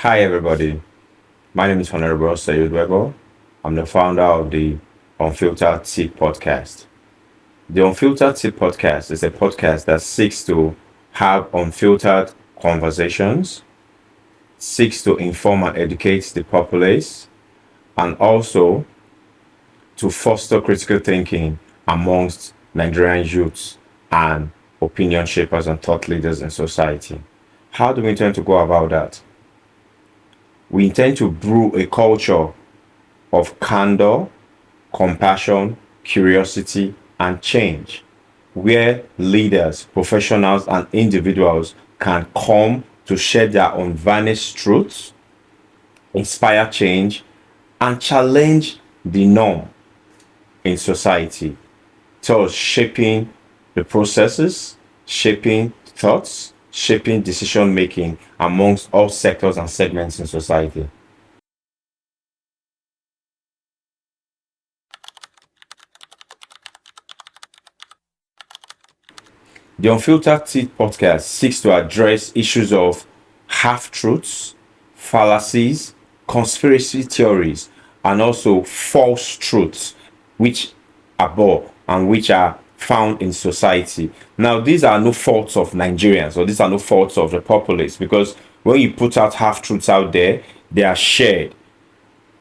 Hi, everybody. My name is Honorable Sayud Webo. I'm the founder of the Unfiltered Tea Podcast. The Unfiltered Tea Podcast is a podcast that seeks to have unfiltered conversations, seeks to inform and educate the populace, and also to foster critical thinking amongst Nigerian youths and opinion shapers and thought leaders in society. How do we intend to go about that? We intend to brew a culture of candor, compassion, curiosity, and change, where leaders, professionals, and individuals can come to share their unvarnished truths, inspire change, and challenge the norm in society, thus shaping the processes, shaping thoughts, shaping decision making amongst all sectors and segments in society. The Unfiltered Tea Podcast seeks to address issues of half truths, fallacies, conspiracy theories, and also false truths, which abhor and which are found in society. Now, these are no faults of Nigerians, or these are no faults of the populace, because when you put out half truths out there, they are shared.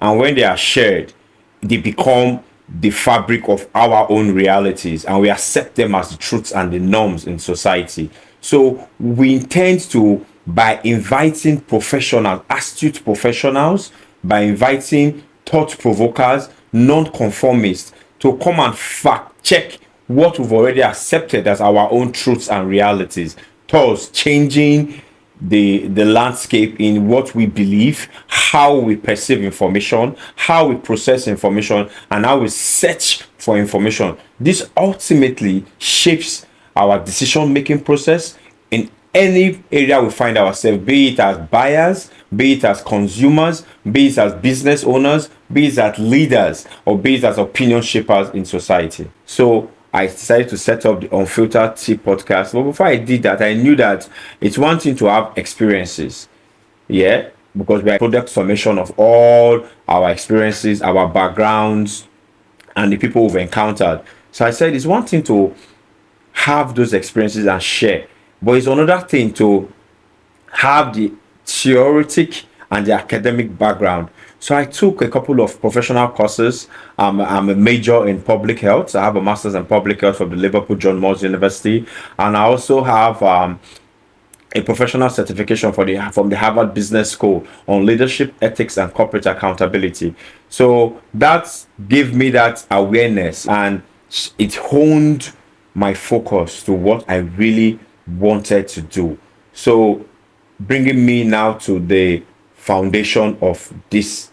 And when they are shared, they become the fabric of our own realities, and we accept them as the truths and the norms in society. So we intend to, by inviting professionals, astute professionals, by inviting thought provokers, non-conformists, to come and fact check what we've already accepted as our own truths and realities, thus changing the landscape in what we believe, how we perceive information, how we process information, and how we search for information. This ultimately shapes our decision making process in any area we find ourselves, be it as buyers, be it as consumers, be it as business owners, be it as leaders, or be it as opinion shapers in society. So I decided to set up the Unfiltered Tea Podcast. But before I did that, I knew that it's one thing to have experiences. Yeah, because we are a product summation of all our experiences, our backgrounds, and the people we've encountered. So I said it's one thing to have those experiences and share, but it's another thing to have the theoretic and the academic background. So I took a couple of professional courses. I'm a major in public health. I have a master's in public health from the Liverpool John Moores University, and I also have a professional certification from the Harvard Business School on leadership, ethics, and corporate accountability. So that gave me that awareness, and it honed my focus to what I really wanted to do. So bringing me now to the foundation of this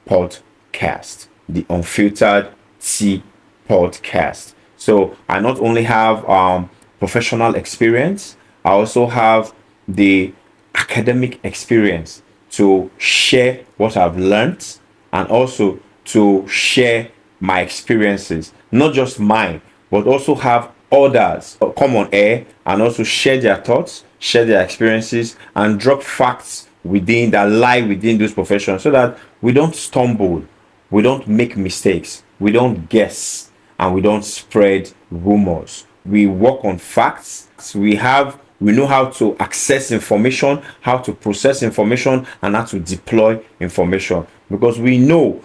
podcast, the Unfiltered Tea Podcast. So I not only have professional experience, I also have the academic experience to share what I've learned, and also to share my experiences, not just mine, but also have others come on air and also share their thoughts, share their experiences, and drop facts within that lie within those professions, so that we don't stumble, we don't make mistakes, we don't guess, and we don't spread rumors. We work on facts. We know how to access information, how to process information, and how to deploy information, because we know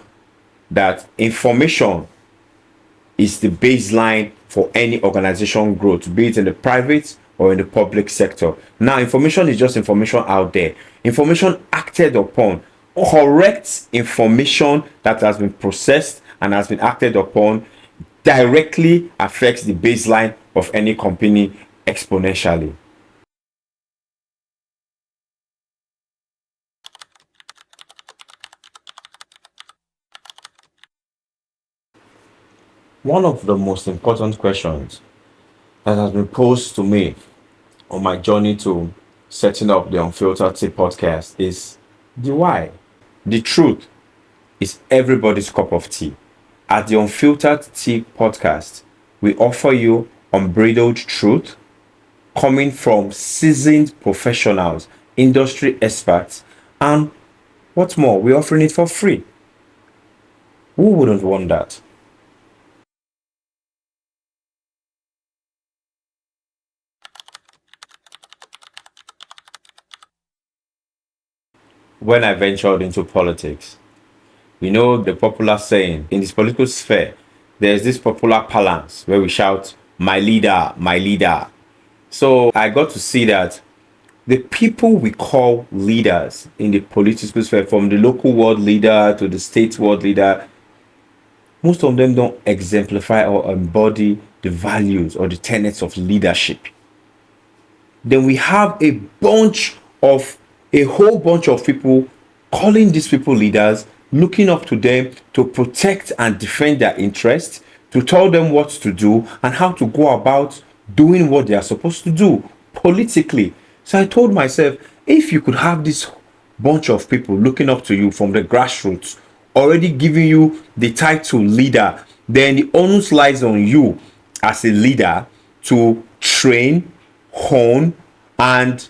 that information is the baseline for any organization growth, be it in the private or in the public sector. Now, information is just information out there. Information acted upon, correct information that has been processed and has been acted upon, directly affects the baseline of any company exponentially. One of the most important questions that has been posed to me on my journey to setting up the Unfiltered Tea Podcast is the why. The truth is everybody's cup of tea. At the Unfiltered Tea Podcast, we offer you unbridled truth coming from seasoned professionals, industry experts, and What's more, we're offering it for free. Who wouldn't want that? When I ventured into politics, you know the popular saying in this political sphere, there's this popular parlance where we shout, my leader, my leader. So I got to see that the people we call leaders in the political sphere, from the local world leader to the state world leader, most of them don't exemplify or embody the values or the tenets of leadership. Then we have a whole bunch of people calling these people leaders, looking up to them to protect and defend their interests, to tell them what to do and how to go about doing what they are supposed to do politically. So I told myself, if you could have this bunch of people looking up to you from the grassroots, already giving you the title leader, then the onus lies on you as a leader to train, hone, and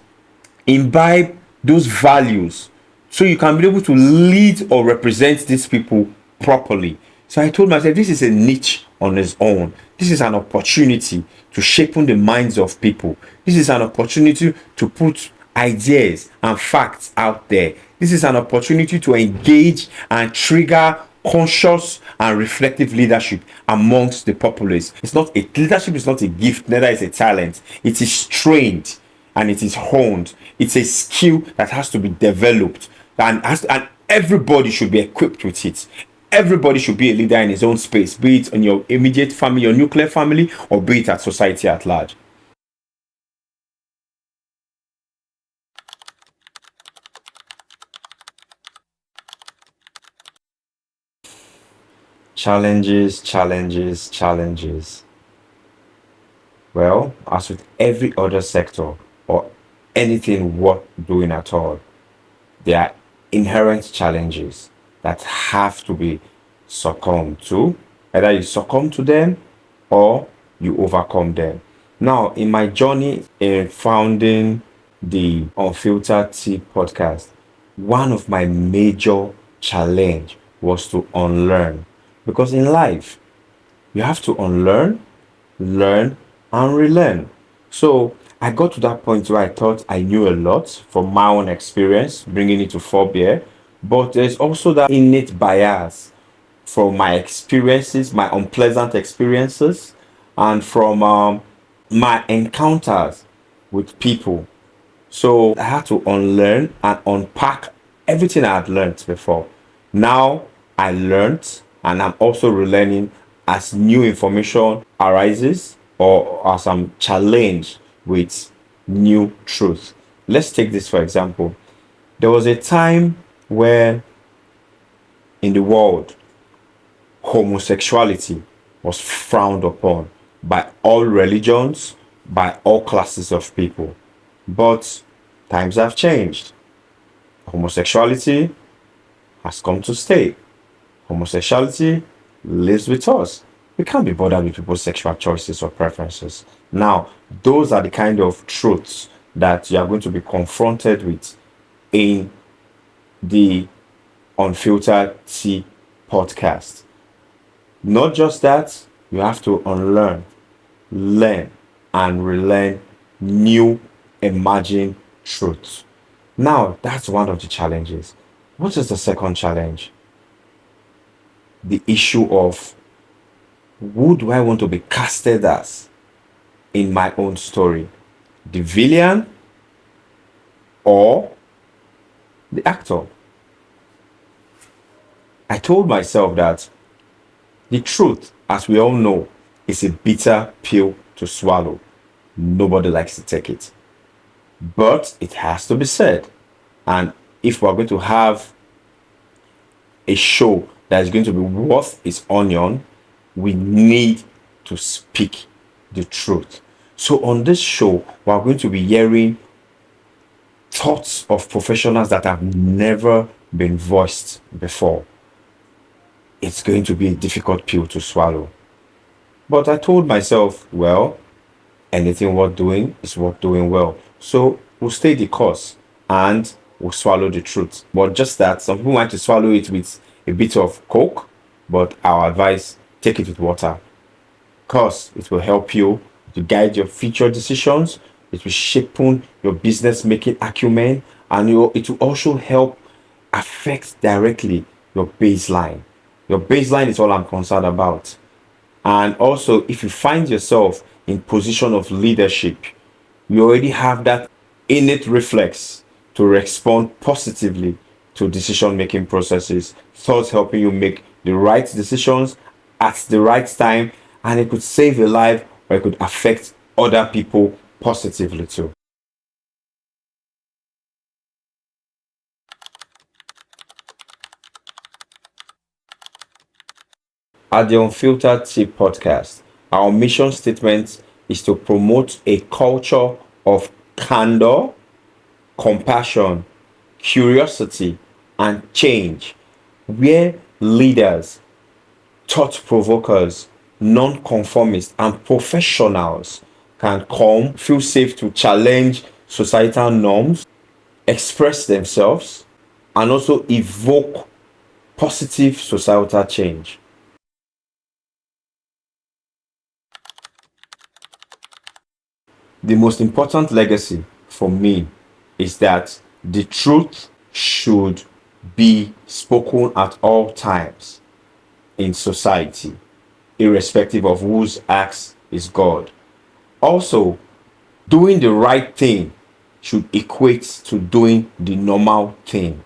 imbibe those values so you can be able to lead or represent these people properly. So I told myself, this is a niche on its own. This is an opportunity to shape the minds of people. This is an opportunity to put ideas and facts out there. This is an opportunity to engage and trigger conscious and reflective leadership amongst the populace. Leadership is not a gift, neither is a talent. It is trained and it is honed. It's a skill that has to be developed, and everybody should be equipped with it. Everybody should be a leader in his own space, be it in your immediate family, your nuclear family, or be it at society at large. Challenges, challenges, challenges. Well, as with every other sector or anything worth doing at all, there are inherent challenges that have to be succumbed to. Either you succumb to them or you overcome them. Now, in my journey in founding the Unfiltered Tea Podcast, one of my major challenge was to unlearn. Because in life, you have to unlearn, learn, and relearn. So I got to that point where I thought I knew a lot from my own experience, bringing it to phobia. But there's also that innate bias from my experiences, my unpleasant experiences, and from my encounters with people. So I had to unlearn and unpack everything I had learned before. Now I learned and I'm also relearning as new information arises or as I'm challenged with new truth. Let's take this for example. There was a time where in the world homosexuality was frowned upon by all religions, by all classes of people. But times have changed. Homosexuality has come to stay. Homosexuality lives with us. We can't be bothered with people's sexual choices or preferences. Now, those are the kind of truths that you are going to be confronted with in the Unfiltered Tea Podcast. Not just that, you have to unlearn, learn, and relearn new emerging truths. Now, that's one of the challenges. What is the second challenge? The issue of who do I want to be casted as in my own story? The villain or the actor? I told myself that the truth, as we all know, is a bitter pill to swallow. Nobody likes to take it. But it has to be said. And if we're going to have a show that is going to be worth its onion, we need to speak the truth. So on this show, we're going to be hearing thoughts of professionals that have never been voiced before. It's going to be a difficult pill to swallow. But I told myself, well, anything worth doing is worth doing well. So we'll stay the course and will swallow the truth. But just that, some people want to swallow it with a bit of coke, but our advice, take it with water, because it will help you to guide your future decisions. It will shape your business making acumen, and it will also help affect directly your baseline. Your baseline is all I'm concerned about. And also, if you find yourself in position of leadership, you already have that innate reflex to respond positively to decision making processes, thus helping you make the right decisions at the right time, and it could save your life or it could affect other people positively too. At the Unfiltered Tea Podcast, our mission statement is to promote a culture of candor, compassion, curiosity, and change, where leaders, thought provokers, non-conformists, and professionals can come, feel safe to challenge societal norms, express themselves, and also evoke positive societal change. The most important legacy for me is that the truth should be spoken at all times in society, irrespective of whose axe is God. Also, doing the right thing should equate to doing the normal thing.